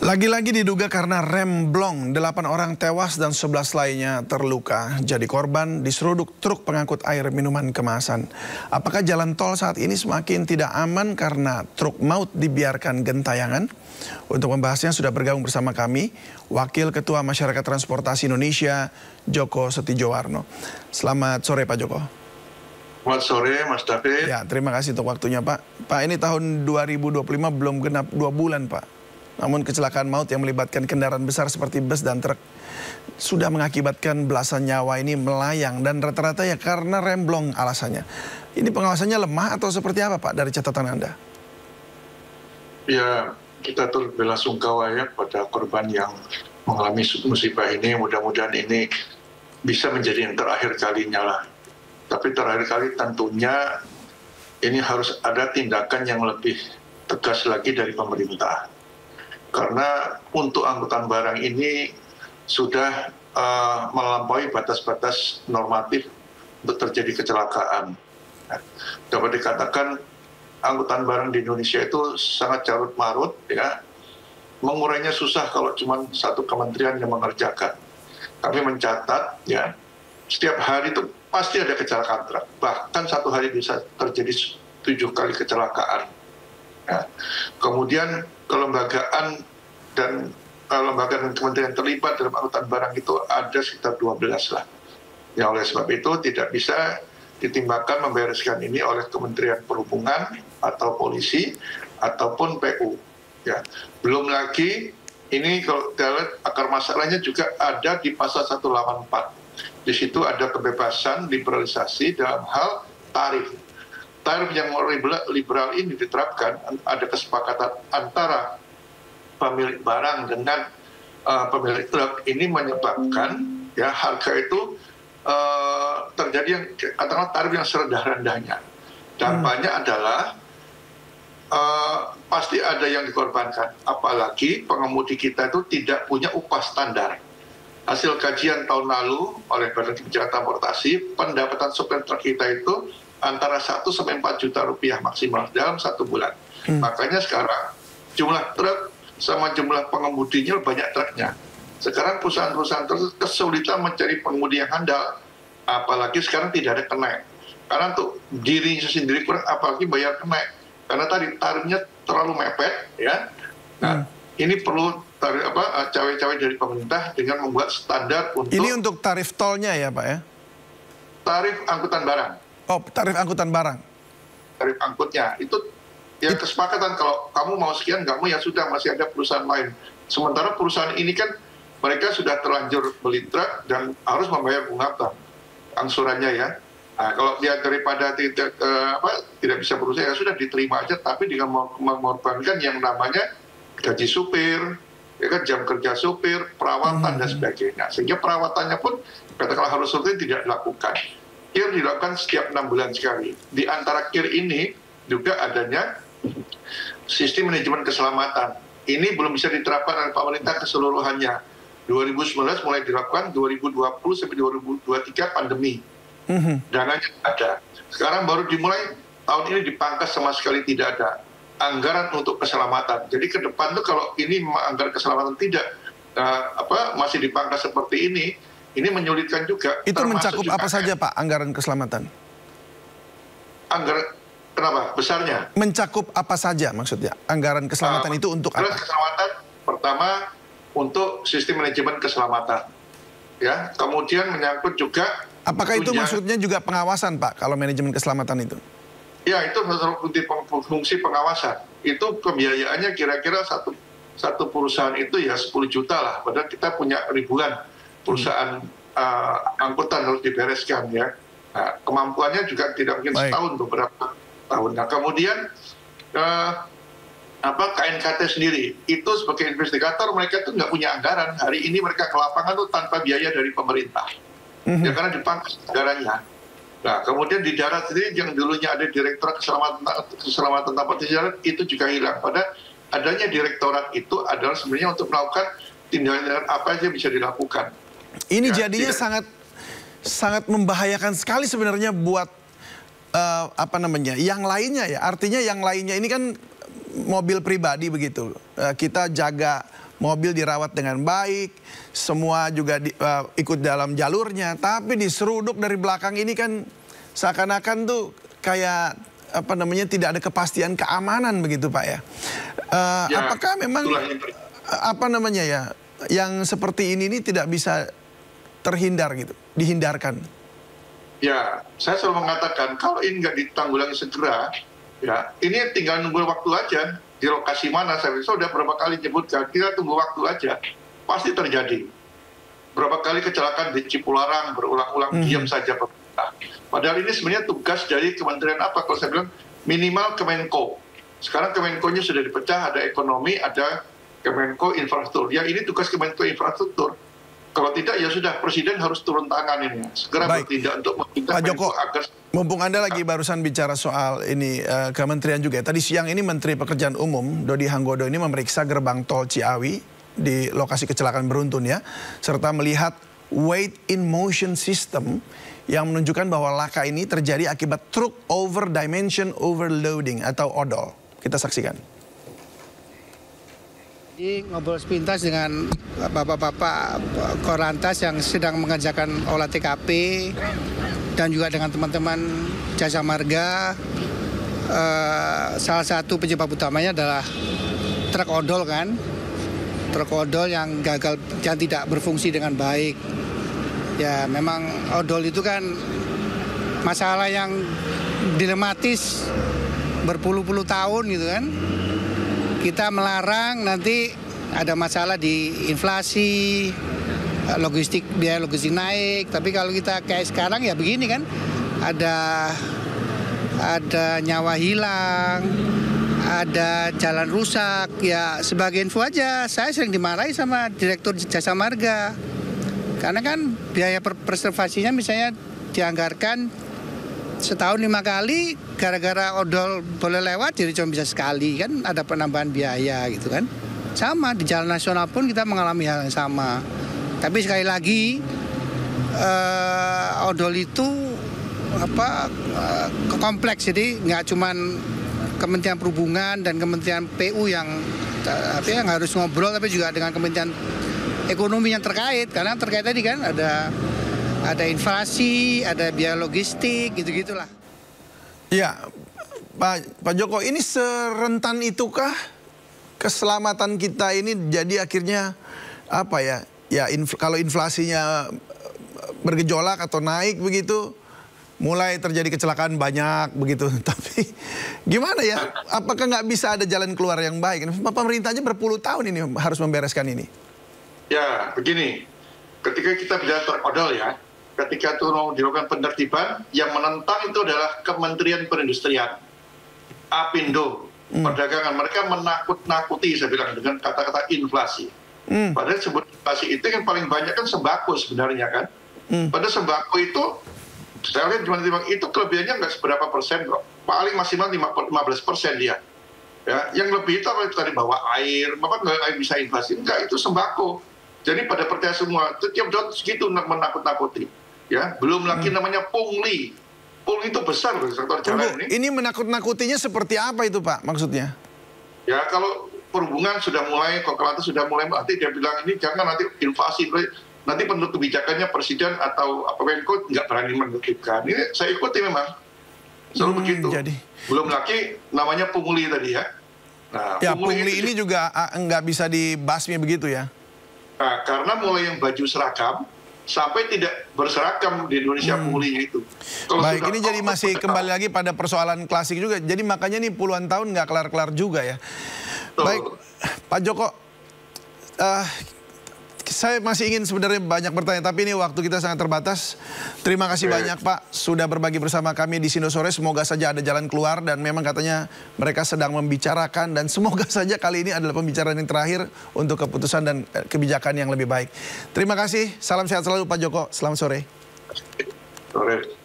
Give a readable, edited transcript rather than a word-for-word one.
Lagi-lagi diduga karena rem blong, 8 orang tewas dan 11 lainnya terluka. Jadi korban diseruduk truk pengangkut air minuman kemasan. Apakah jalan tol saat ini semakin tidak aman karena truk maut dibiarkan gentayangan? Untuk membahasnya sudah bergabung bersama kami, Wakil Ketua Masyarakat Transportasi Indonesia, Joko Setijowarno. Selamat sore Pak Joko. Selamat sore Mas David. Ya, terima kasih untuk waktunya Pak. Pak, ini tahun 2025 belum genap 2 bulan Pak. Namun kecelakaan maut yang melibatkan kendaraan besar seperti bus dan truk sudah mengakibatkan belasan nyawa ini melayang dan rata-rata ya karena rem blong alasannya. Ini pengawasannya lemah atau seperti apa Pak dari catatan Anda? Ya, kita turut belasungkawa ya pada korban yang mengalami musibah ini. Mudah-mudahan ini bisa menjadi yang terakhir kalinya lah. Tapi terakhir kali tentunya ini harus ada tindakan yang lebih tegas lagi dari pemerintah. Karena untuk angkutan barang ini sudah melampaui batas-batas normatif untuk terjadi kecelakaan. Dapat dikatakan angkutan barang di Indonesia itu sangat carut marut, ya. Mengurainya susah kalau cuma satu kementerian yang mengerjakan. Kami mencatat, ya, setiap hari itu pasti ada kecelakaan truk. Bahkan satu hari bisa terjadi 7 kali kecelakaan. Ya. Kemudian kelembagaan dan lembaga dan kementerian terlibat dalam angkutan barang itu ada sekitar 12 lah. Ya, oleh sebab itu tidak bisa ditimbangkan membereskan ini oleh Kementerian Perhubungan atau polisi ataupun PU. Ya. Belum lagi ini kalau kita lihat akar masalahnya juga ada di pasal 184. Di situ ada kebebasan liberalisasi dalam hal tarif. Tarif yang liberal ini diterapkan, ada kesepakatan antara pemilik barang dengan pemilik truk, ini menyebabkan ya harga itu terjadi yang katakanlah tarif yang serendah-rendahnya. Dampaknya adalah pasti ada yang dikorbankan, apalagi pengemudi kita itu tidak punya upah standar. Hasil kajian tahun lalu oleh Badan Kebijakan Transportasi, pendapatan sopir truk kita itu antara 1 sampai 4 juta rupiah maksimal dalam 1 bulan. Makanya sekarang jumlah truk sama jumlah pengemudinya banyak truknya. Sekarang perusahaan-perusahaan truk kesulitan mencari pengemudi yang handal, apalagi sekarang tidak ada kenaik. Karena untuk dirinya sendiri kurang, apalagi bayar kenaik. Karena tadi tarifnya terlalu mepet, ya. Nah, ini perlu cawe-cawe dari pemerintah dengan membuat standar untuk. Ini untuk tarif tolnya ya Pak ya? Tarif angkutan barang. Oh, tarif angkutan barang. Tarif angkutnya itu ya kesepakatan, kalau kamu mau sekian, nggak mau ya sudah, masih ada perusahaan lain. Sementara perusahaan ini kan mereka sudah terlanjur beli truk dan harus membayar bunga angsurannya ya. Nah, kalau dia daripada tidak bisa berusaha ya sudah diterima aja, tapi dengan mengorbankan yang namanya gaji supir, ya kan, jam kerja supir, perawatan dan sebagainya. Sehingga perawatannya pun katakanlah harus rutin tidak dilakukan. KIR dilakukan setiap 6 bulan sekali. Di antara KIR ini juga adanya sistem manajemen keselamatan. Ini belum bisa diterapkan oleh pemerintah keseluruhannya. 2019 mulai dilakukan, 2020 sampai 2023 pandemi. Dananya ada. Sekarang baru dimulai, tahun ini dipangkas sama sekali tidak ada anggaran untuk keselamatan. Jadi ke depan tuh kalau ini anggaran keselamatan tidak masih dipangkas seperti ini menyulitkan juga. Itu mencakup apa saja Pak anggaran keselamatan? Anggaran kenapa? Besarnya? Mencakup apa saja maksudnya? Anggaran keselamatan itu untuk apa? Anggaran keselamatan pertama untuk sistem manajemen keselamatan. Ya, kemudian menyangkut juga. Apakah itu maksudnya juga pengawasan Pak kalau manajemen keselamatan itu? Ya, itu fungsi pengawasan. Itu pembiayaannya kira-kira satu perusahaan itu ya 10 juta lah. Padahal kita punya ribuan perusahaan angkutan harus dibereskan ya. Nah, kemampuannya juga tidak mungkin setahun, beberapa tahun. Nah, kemudian KNKT sendiri itu sebagai investigator mereka tuh nggak punya anggaran. Hari ini mereka ke lapangan tuh tanpa biaya dari pemerintah. Ya karena dipangkas anggarannya. Nah, kemudian di darat sendiri yang dulunya ada Direktorat Keselamatan Transportasi Darat itu juga hilang. Pada adanya direktorat itu adalah sebenarnya untuk melakukan tindakan apa saja bisa dilakukan. Ini ya, jadinya sangat membahayakan sekali sebenarnya buat yang lainnya ya. Artinya yang lainnya ini kan mobil pribadi begitu. Kita jaga mobil dirawat dengan baik, semua juga ikut dalam jalurnya, tapi diseruduk dari belakang ini kan seakan-akan tuh kayak apa namanya tidak ada kepastian keamanan begitu Pak ya. Apakah memang apa namanya ya yang seperti ini tidak bisa terhindar gitu, dihindarkan? Ya, saya selalu mengatakan kalau ini nggak ditanggulangi segera, ya ini tinggal nunggu waktu aja. Di lokasi mana, saya sudah berapa kali nyebutkan, kita tunggu waktu aja, pasti terjadi. Berapa kali kecelakaan di Cipularang berulang-ulang, diam saja pemerintah. Padahal ini sebenarnya tugas dari kementerian apa? Kalau saya bilang minimal Kemenko. Sekarang Kemenko-nya sudah dipecah, ada ekonomi, ada Kemenko infrastruktur. Ya ini tugas Kemenko infrastruktur. Kalau tidak ya sudah Presiden harus turun tangan ini, segera bertindak untuk meminta Pak Joko, agar... mumpung Anda lagi barusan bicara soal ini kementerian juga. Tadi siang ini Menteri Pekerjaan Umum Dodi Hanggodo ini memeriksa gerbang tol Ciawi di lokasi kecelakaan beruntun ya, serta melihat weight in motion system yang menunjukkan bahwa laka ini terjadi akibat truk over dimension overloading atau odol. Kita saksikan. Jadi ngobrol sepintas dengan bapak-bapak Korlantas yang sedang mengerjakan olah TKP dan juga dengan teman-teman Jasa Marga. Salah satu penyebab utamanya adalah truk odol kan, truk odol yang gagal, yang tidak berfungsi dengan baik. Ya memang odol itu kan masalah yang dilematis berpuluh-puluh tahun gitu kan. Kita melarang nanti ada masalah di inflasi, logistik, biaya logistik naik. Tapi kalau kita kayak sekarang ya begini kan, ada nyawa hilang, ada jalan rusak. Ya sebagai info aja, saya sering dimarahi sama Direktur Jasa Marga. Karena kan biaya preservasinya misalnya dianggarkan setahun 5 kali, gara-gara odol boleh lewat jadi cuma bisa sekali, kan ada penambahan biaya gitu kan. Sama di jalan nasional pun kita mengalami hal yang sama. Tapi sekali lagi odol itu kompleks, jadi nggak cuman Kementerian Perhubungan dan Kementerian PU yang harus ngobrol, tapi juga dengan Kementerian Ekonomi yang terkait, karena terkait tadi kan ada inflasi, ada biaya logistik, gitu-gitulah. Ya, Pak Joko, ini serentan itukah keselamatan kita ini jadi akhirnya apa ya? Ya kalau inflasinya bergejolak atau naik begitu, mulai terjadi kecelakaan banyak begitu. Tapi gimana ya? Apakah nggak bisa ada jalan keluar yang baik? Pemerintah aja berpuluh tahun ini harus membereskan ini. Ya, begini. Ketika kita bicara terodol ya, ketika itu mau dilakukan penertiban, yang menentang itu adalah Kementerian Perindustrian, Apindo, Perdagangan. Mereka menakut-nakuti, saya bilang, dengan kata-kata inflasi. Padahal sebut inflasi itu yang paling banyak kan sembako sebenarnya kan. Padahal sembako itu, saya lihat itu kelebihannya nggak seberapa persen kok. Paling maksimal 15% dia. Ya, yang lebih itu apa tadi bawa air, bapak nggak bisa inflasi, enggak, itu sembako. Jadi pada percaya semua, tiap dot segitu menakut-nakuti. Ya, belum lagi namanya pungli. Pungli itu besar loh sektor jalan ini. Ini menakut-nakutinya seperti apa itu Pak maksudnya? Ya kalau perhubungan sudah mulai, Korlantas sudah mulai, nanti dia bilang ini jangan nanti inflasi, nanti penentu kebijakannya Presiden atau Menko nggak berani menentukan. Ini saya ikuti memang. Selalu begitu. Jadi. Belum lagi namanya pungli tadi ya. Nah, ya pungli ini juga nggak bisa dibasmi begitu ya? Nah, karena mulai yang baju seragam sampai tidak berseragam di Indonesia punglinya itu. Kalau baik, ini jadi masih kembali lagi pada persoalan klasik juga. Jadi makanya nih puluhan tahun nggak kelar-kelar juga ya. Baik, Pak Joko, saya masih ingin sebenarnya banyak bertanya, tapi ini waktu kita sangat terbatas. Terima kasih banyak Pak sudah berbagi bersama kami di Sindo Sore. Semoga saja ada jalan keluar dan memang katanya mereka sedang membicarakan dan semoga saja kali ini adalah pembicaraan yang terakhir untuk keputusan dan kebijakan yang lebih baik. Terima kasih, salam sehat selalu Pak Joko, selamat sore. Sore.